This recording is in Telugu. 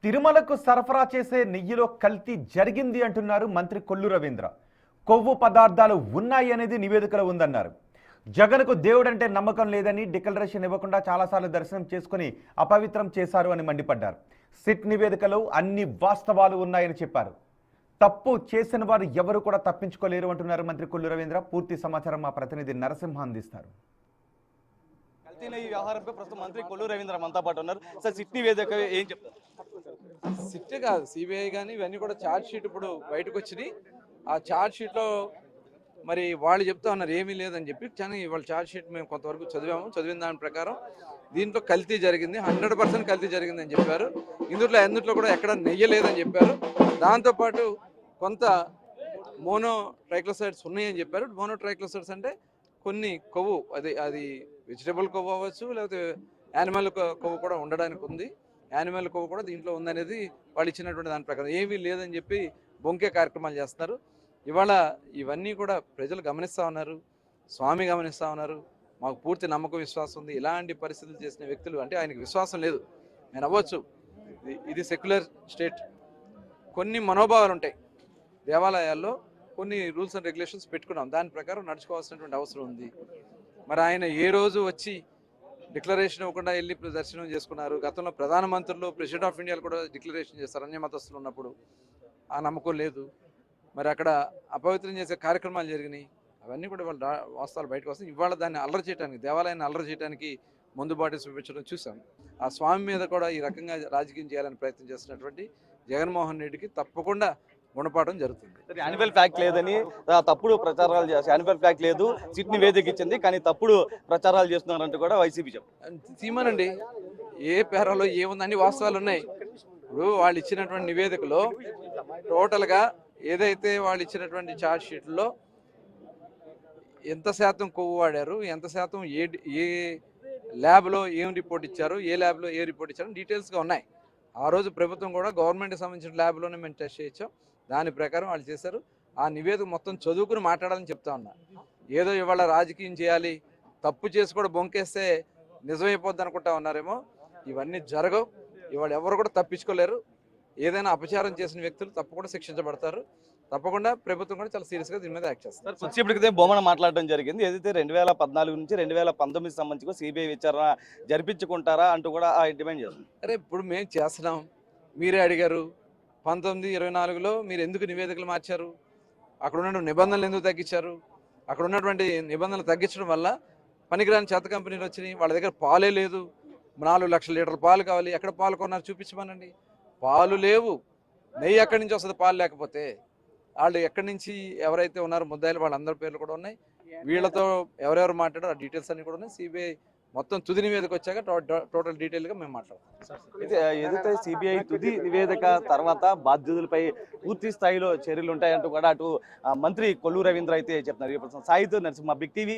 తిరుమలకు సరఫరా చేసే నెయ్యిలో కల్తీ జరిగింది అంటున్నారు మంత్రి కొల్లు రవీంద్ర. కొవ్వు పదార్థాలు ఉన్నాయి అనేది నివేదికలో ఉందన్నారు. జగన్కు దేవుడంటే నమ్మకం లేదని డిక్లరేషన్ ఇవ్వకుండా చాలాసార్లు దర్శనం చేసుకుని అపవిత్రం చేశారు అని మండిపడ్డారు. సిట్ నివేదికలో అన్ని వాస్తవాలు ఉన్నాయని చెప్పారు. తప్పు చేసిన వారు ఎవరు కూడా తప్పించుకోలేరు అంటున్నారు మంత్రి కొల్లు రవీంద్ర. పూర్తి సమాచారం మా ప్రతినిధి నరసింహ అందిస్తారు. ఈ వ్యవహారంపై ప్రస్తుతం మంత్రి కొల్లు రవీంద్ర మనతో పాటు ఉన్నారు. సార్, సిట్ నివేదిక ఏం చెప్తారు? సిట్ కాదు, సిబిఐ కానీ ఇవన్నీ కూడా ఛార్జ్ షీట్ ఇప్పుడు బయటకు వచ్చినాయి. ఆ ఛార్జ్ షీట్లో మరి వాళ్ళు చెప్తా ఉన్నారు ఏమీ లేదని చెప్పి, కానీ వాళ్ళ ఛార్జ్ షీట్ మేము కొంతవరకు చదివిన దాని ప్రకారం దీంట్లో కల్తీ జరిగింది, 100% కల్తీ జరిగిందని చెప్పారు. ఇందులో కూడా ఎక్కడ నెయ్యి లేదని చెప్పారు. దాంతోపాటు కొంత మోనో ట్రైక్లోసైడ్స్ ఉన్నాయని చెప్పారు. మోనో ట్రైక్లోసైడ్స్ అంటే కొన్ని కొవ్వు, అది వెజిటబుల్ కొవ్వు అవ్వచ్చు, లేకపోతే యానిమల్ కొవ్వు కూడా ఉండడానికి ఉంది. యానిమల్ కొవ్వు కూడా దీంట్లో ఉందనేది వాళ్ళు ఇచ్చినటువంటి దాని ప్రకారం ఏమీ లేదని చెప్పి బొంకే కార్యక్రమాలు చేస్తున్నారు. ఇవాళ ఇవన్నీ కూడా ప్రజలు గమనిస్తూ ఉన్నారు, స్వామి గమనిస్తూ ఉన్నారు. మాకు పూర్తి నమ్మకం, విశ్వాసం ఉంది. ఇలాంటి పరిస్థితులు చేసిన వ్యక్తులు అంటే ఆయనకు విశ్వాసం లేదు, నేను అవ్వచ్చు. ఇది సెక్యులర్ స్టేట్, కొన్ని మనోభావాలు ఉంటాయి. దేవాలయాల్లో కొన్ని రూల్స్ అండ్ రెగ్యులేషన్స్ పెట్టుకున్నాం, దాని ప్రకారం నడుచుకోవాల్సినటువంటి అవసరం ఉంది. మరి ఆయన ఏ రోజు వచ్చి డిక్లరేషన్ ఇవ్వకుండా వెళ్ళి దర్శనం చేసుకున్నారు. గతంలో ప్రధానమంత్రులు, ప్రెసిడెంట్ ఆఫ్ ఇండియాలు కూడా డిక్లరేషన్ చేస్తారు అన్య మతస్థులు ఉన్నప్పుడు. ఆ నమ్మకం లేదు. మరి అక్కడ అపవిత్రం చేసే కార్యక్రమాలు జరిగినాయి. అవన్నీ కూడా వాళ్ళ వాస్తవాలు బయటకు వస్తాయి. ఇవాళ దాన్ని అల్లరి చేయడానికి, దేవాలయాన్ని అల్లరి చేయడానికి ముందు బాటి చూపించడం చూసాం. ఆ స్వామి మీద కూడా ఈ రకంగా రాజకీయం చేయాలని ప్రయత్నం చేస్తున్నటువంటి జగన్మోహన్ రెడ్డికి తప్పకుండా గుణపాఠం జరుగుతుంది. యాన్యువల్ ఫ్యాక్ట్ లేదని తప్పుడు ప్రచారాలు చేస్తారు. యాన్యువల్ ఫ్యాక్ట్ లేదు, సిట్ నివేదిక ఇచ్చింది, కానీ తప్పుడు ప్రచారాలు చేస్తున్నారంటూ కూడా వైసీపీ చెప్తారు. తీమనండి, ఏ పేరాలో ఏముందని వాస్తవాలు ఉన్నాయి. ఇప్పుడు వాళ్ళు ఇచ్చినటువంటి నివేదికలో టోటల్గా ఏదైతే వాళ్ళు ఇచ్చినటువంటి ఛార్జ్ షీట్లో ఎంత శాతం కొవ్వు వాడారు, ఎంత శాతం ఏ ల్యాబ్లో ఏం రిపోర్ట్ ఇచ్చారు, ఏ ల్యాబ్లో ఏ రిపోర్ట్ ఇచ్చారు డీటెయిల్స్గా ఉన్నాయి. ఆ రోజు ప్రభుత్వం కూడా గవర్నమెంట్కి సంబంధించిన ల్యాబ్లోనే మేము టెస్ట్ చేయించాం. దాని ప్రకారం వాళ్ళు చేశారు. ఆ నివేదిక మొత్తం చదువుకుని మాట్లాడాలని చెప్తా ఉన్నా. ఏదో ఇవాళ రాజకీయం చేయాలి, తప్పు చేసి కూడా బొంకేస్తే నిజమైపోద్ది అనుకుంటా ఉన్నారేమో. ఇవన్నీ జరగవు. ఇవాళ ఎవరు కూడా తప్పించుకోలేరు. ఏదైనా అపచారం చేసిన వ్యక్తులు తప్పకుండా శిక్షించబడతారు. తప్పకుండా ప్రభుత్వం కూడా చాలా సీరియస్గా దీని మీద యాక్ట్ చేస్తారు. కొద్దిసేపటికి బొమ్మన మాట్లాడడం జరిగింది. ఏదైతే 2014 నుంచి 2019 సంబంధించి సిబిఐ విచారణ జరిపించుకుంటారా అంటూ కూడా డిమాండ్ చేస్తుంది. అరే, ఇప్పుడు మేము చేస్తున్నాం, మీరే అడిగారు. 1924లో మీరు ఎందుకు నివేదికలు మార్చారు? అక్కడ ఉన్నటువంటి నిబంధనలు ఎందుకు తగ్గించారు? అక్కడ ఉన్నటువంటి నిబంధనలు తగ్గించడం వల్ల పనికిరాని చెత్త కంపెనీలు వచ్చినాయి. వాళ్ళ దగ్గర పాలే లేదు. 4 లక్షల లీటర్ల పాలు కావాలి. ఎక్కడ పాలు కొన్నారు చూపించమనండి. పాలు లేవు. నెయ్యి ఎక్కడి నుంచి వస్తుంది పాలు లేకపోతే? వాళ్ళు ఎక్కడి నుంచి ఎవరైతే ఉన్నారో ముద్దాయిలు వాళ్ళందరి పేర్లు కూడా ఉన్నాయి. వీళ్ళతో ఎవరెవరు మాట్లాడారో ఆ డీటెయిల్స్ అన్ని కూడా ఉన్నాయి. సిబిఐ మొత్తం తుది నివేదిక వచ్చాక టోటల్ డీటెయిల్గా మేము మాట్లాడతాం. ఏదైతే సిబిఐ తుది నివేదిక తర్వాత బాధ్యతలపై పూర్తి స్థాయిలో చర్యలు ఉంటాయంటూ కూడా అటు మంత్రి కొల్లు రవీంద్ర అయితే చెప్తున్నారు. సాయితో నరసింహ, బిగ్ టీవీ.